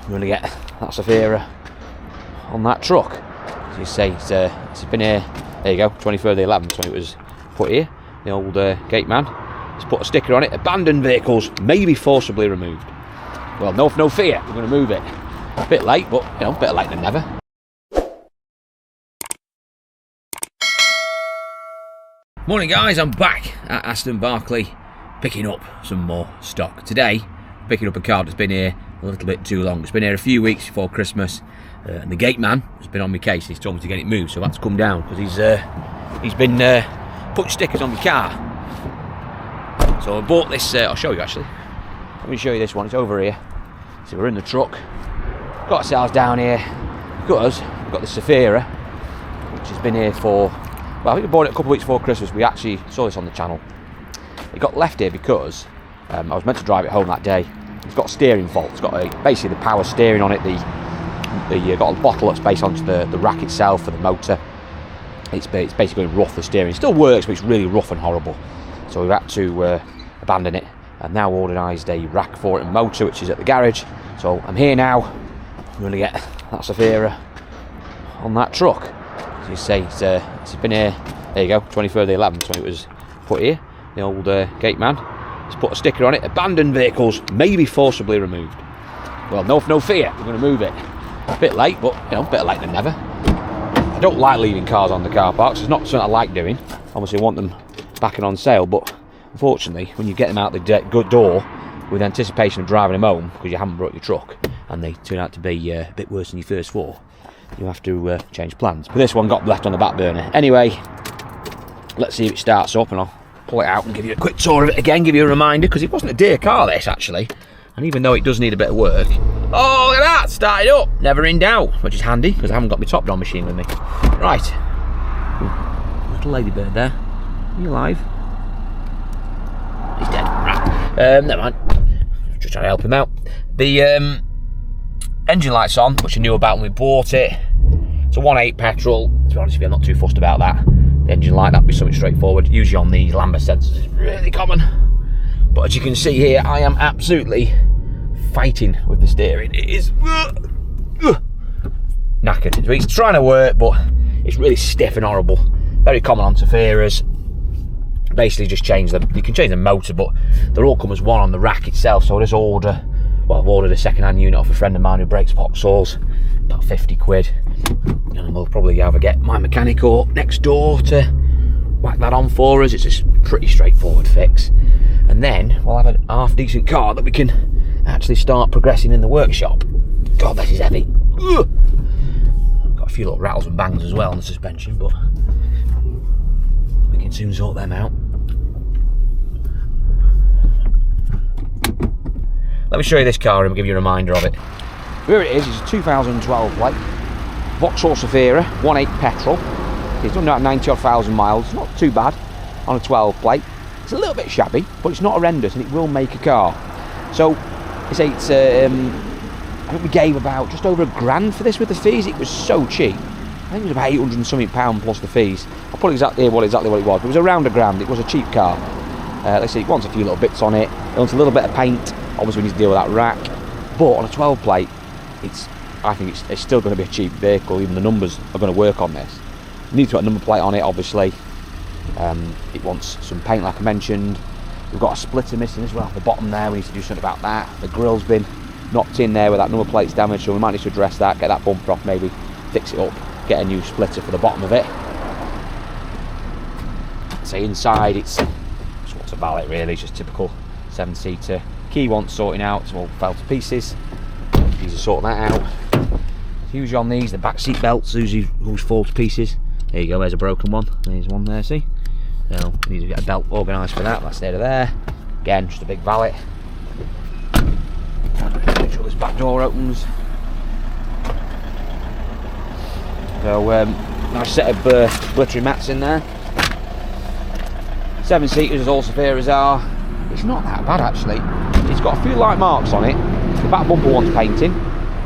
we're going to get that Zafira on that truck. As you say, it's been here, there you go, 23rd of the 11th when it was put here. The old gate man has put a sticker on it, abandoned vehicles may be forcibly removed. Well, no fear, we're going to move it. A bit late, but you know, better late than never. Morning guys, I'm back at Aston Barclay picking up some more stock. Today, picking up a car that's been here a little bit too long. It's been here a few weeks before Christmas, and the gate man has been on my case. He's told me to get it moved, so I had to come down because he's been putting stickers on my car. So I bought this, I'll show you actually. Let me show you this one, it's over here. So we're in the truck, got ourselves down here because we've got the Zafira, which has been here for, well, I think we bought it a couple of weeks before Christmas. We actually saw this on the channel. It got left here because I was meant to drive it home that day. It's got a steering fault. It's got basically the power steering on it. Got a bottle that's based onto the rack itself for the motor. It's basically rough, the steering. It still works, but it's really rough and horrible. So we've had to abandon it. I've now organised a rack for it and motor, which is at the garage. So I'm here now. I'm going to get that Zafira on that truck. As you say, it's been here, there you go, 23rd of the 11th when it was put here. The old gate man has put a sticker on it, abandoned vehicles may be forcibly removed. Well, no fear, we're going to move it. A bit late, but you know, better late than never. I don't like leaving cars on the car parks. It's not something I like doing. Obviously I want them back and on sale, but unfortunately when you get them out the good door with anticipation of driving them home because you haven't brought your truck and they turn out to be a bit worse than your first four, you have to change plans. But this one got left on the back burner. Anyway, let's see if it starts up and I'll pull it out and give you a quick tour of it again, give you a reminder, because it wasn't a dear car this actually, and even though it does need a bit of work, oh look at that, started up, never in doubt, which is handy because I haven't got my top down machine with me. Right, little ladybird there, are you alive? He's dead. Right, never mind, just trying to help him out. The engine light's on, which I knew about when we bought it. It's a 1.8 petrol. To be honest with you, I'm not too fussed about that. The engine light, that'd be something straightforward. Usually on these Lambert sensors, it's really common. But as you can see here, I am absolutely fighting with the steering. It is knackered. It's trying to work, but it's really stiff and horrible. Very common on Zafiras. Basically just change them. You can change the motor, but they'll all come as one on the rack itself. So I just order, well, I've ordered a second-hand unit off a friend of mine who breaks Vauxhalls, about 50 quid. And we'll probably either get my mechanic or next door to whack that on for us. It's a pretty straightforward fix. And then we'll have a half-decent car that we can actually start progressing in the workshop. God, this is heavy. Ugh. I've got a few little rattles and bangs as well on the suspension, but we can soon sort them out. Let me show you this car and give you a reminder of it. Here it is, it's a 2012 plate. Vauxhall Zafira, 1.8 petrol. It's done about 90 odd thousand miles. It's not too bad on a 12 plate. It's a little bit shabby, but it's not horrendous and it will make a car. So, I think we gave about just over £1,000 for this with the fees. It was so cheap. I think it was about 800 and something pound plus the fees. I'll put exactly what it was, but it was around £1,000. It was a cheap car. Let's see, it wants a few little bits on it. It wants a little bit of paint. Obviously we need to deal with that rack. But on a 12 plate, I think it's still going to be a cheap vehicle. Even the numbers are going to work on this. You need to put a number plate on it, obviously. It wants some paint, like I mentioned. We've got a splitter missing as well at the bottom there. We need to do something about that. The grill's been knocked in there where that number plate's damaged, so we might need to address that, get that bumper off, maybe fix it up, get a new splitter for the bottom of it. So inside, it's what's about it really. It's just typical 7-seater. Key wants sorting out. It's all fell to pieces. Need to sort that out. Usually on these, the back seat belts usually fall to pieces. There you go, there's a broken one. There's one there, see? So we need to get a belt organised for that. That's there. Again, just a big valet. Make sure this back door opens. So nice set of glittery mats in there. 7-seaters as all Zafiras are. It's not that bad actually. It's got a few light marks on it. The back bumper wants painting.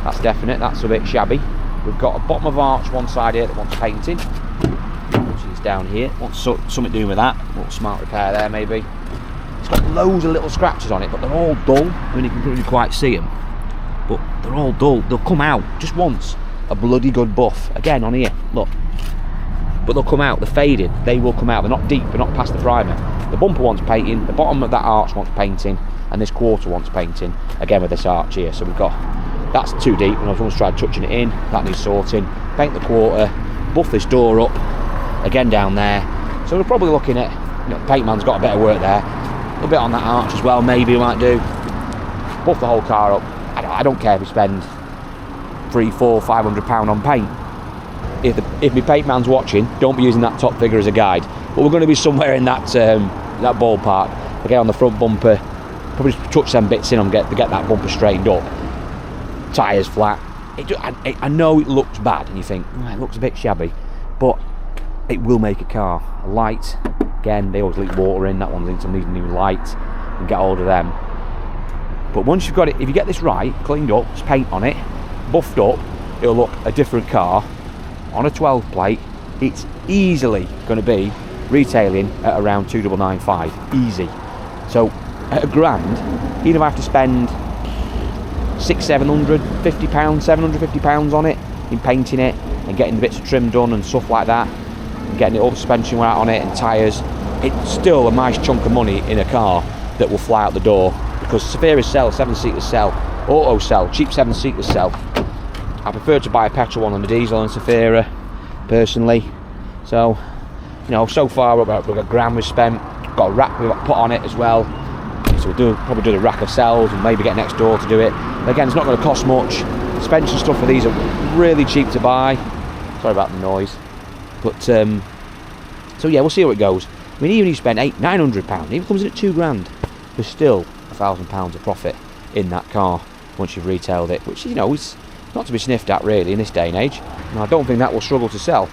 That's definite. That's a bit shabby. We've got a bottom of arch one side here that wants painting, which is down here. Wants something doing with that. A little smart repair there maybe. It's got loads of little scratches on it, but they're all dull. I mean, you can really quite see them. but they're all dull. They'll come out just once, a bloody good buff. Again on here, look. But they'll come out, they're faded, they will come out, they're not deep, they're not past the primer. The bumper wants painting, the bottom of that arch wants painting, and this quarter wants painting, again with this arch here. So we've got, that's too deep, and I've almost tried touching it in, that needs sorting. Paint the quarter, buff this door up, again down there. So we're probably looking at, you know, the paint man's got a bit of work there. A little bit on that arch as well, maybe we might do. Buff the whole car up. I don't care if we spend £300, £400, £500 on paint. If my paint man's watching, don't be using that top figure as a guide. But we're going to be somewhere in that that ballpark. Again, on the front bumper, probably just touch some bits in on to get that bumper straightened up. Tyres flat. I know it looks bad, and you think, oh, it looks a bit shabby, but it will make a car. A light, again, they always leak water in. That one's into needs a new light, and get hold of them. But once you've got it, if you get this right, cleaned up, there's paint on it, buffed up, it'll look a different car. On a 12 plate, it's easily going to be retailing at around 2,995, easy. So at £1,000, even if I have to spend £600, £750, £750 on it in painting it and getting the bits of trim done and stuff like that, and getting all the suspension out on it and tyres, it's still a nice chunk of money in a car that will fly out the door, because Zafiras sell, 7-seaters sell, auto sell, cheap 7-seaters sell. I prefer to buy a petrol one than a diesel on Zafira, personally. So, you know, so far we've got £1,000 we've spent, got a rack we've got put on it as well. So we'll probably do the rack ourselves and maybe get next door to do it. But again, it's not going to cost much. Suspension stuff for these are really cheap to buy. Sorry about the noise. But, so yeah, we'll see how it goes. I mean, even if you spend £900, even comes in at £2,000, there's still £1,000 of profit in that car once you've retailed it, which, you know, is not to be sniffed at really in this day and age. And I don't think that will struggle to sell.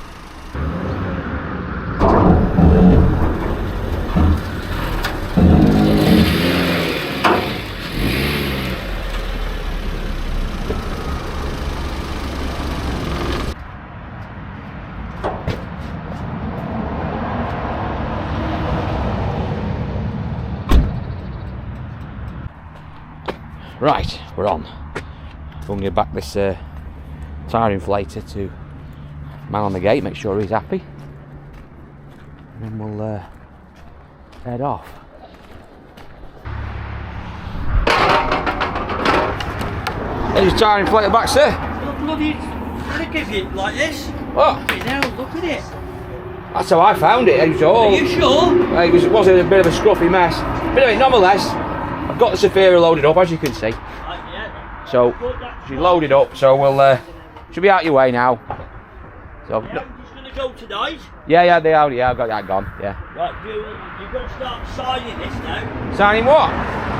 Right, we're on. We'll get back this tyre inflator to man on the gate, make sure he's happy, and then we'll head off. There's your tyre inflator back, sir. Look, bloody, I'm gonna give you like this. What? Now, look at it. That's how I found it. It was all, Are you sure? it was a bit of a scruffy mess. But anyway, nonetheless, I've got the Zafira loaded up, as you can see. Yeah. So she's loaded up, so we'll should be out your way now. So Yeah, I'm just gonna go tonight. yeah, they are. Yeah, I've got that gone. Yeah. Right, you're gonna start signing this now. Signing what?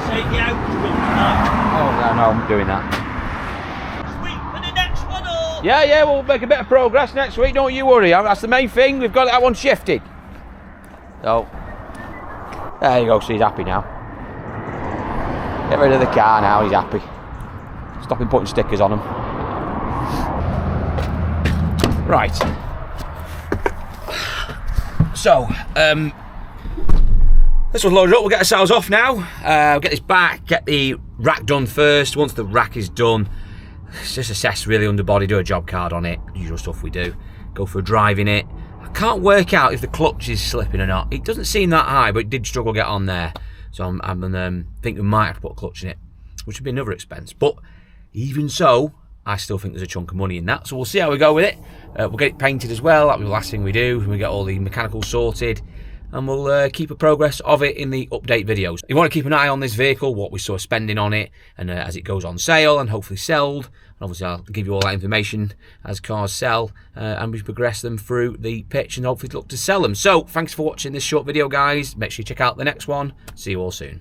Say the out's gone tonight. Oh no, I'm doing that. Sweet for the next one, or? Yeah, we'll make a bit of progress next week. Don't you worry. That's the main thing. We've got that one shifted. So there you go. So he's happy now. Get rid of the car now. He's happy. Stop him putting stickers on them. Right. So, this one's loaded up. We'll get ourselves off now. We'll get this back, get the rack done first. Once the rack is done, just assess really underbody, do a job card on it, usual stuff we do. Go for a drive in it. I can't work out if the clutch is slipping or not. It doesn't seem that high, but it did struggle to get on there. So I'm thinking we might have to put a clutch in it, which would be another expense. But even so, I still think there's a chunk of money in that. So we'll see how we go with it. We'll get it painted as well. That'll be the last thing we do. We get all the mechanicals sorted, and we'll keep a progress of it in the update videos. If you want to keep an eye on this vehicle, what we saw spending on it, and as it goes on sale and hopefully sold, and obviously I'll give you all that information as cars sell, and we progress them through the pitch and hopefully look to sell them. So thanks for watching this short video, guys. Make sure you check out the next one. See you all soon.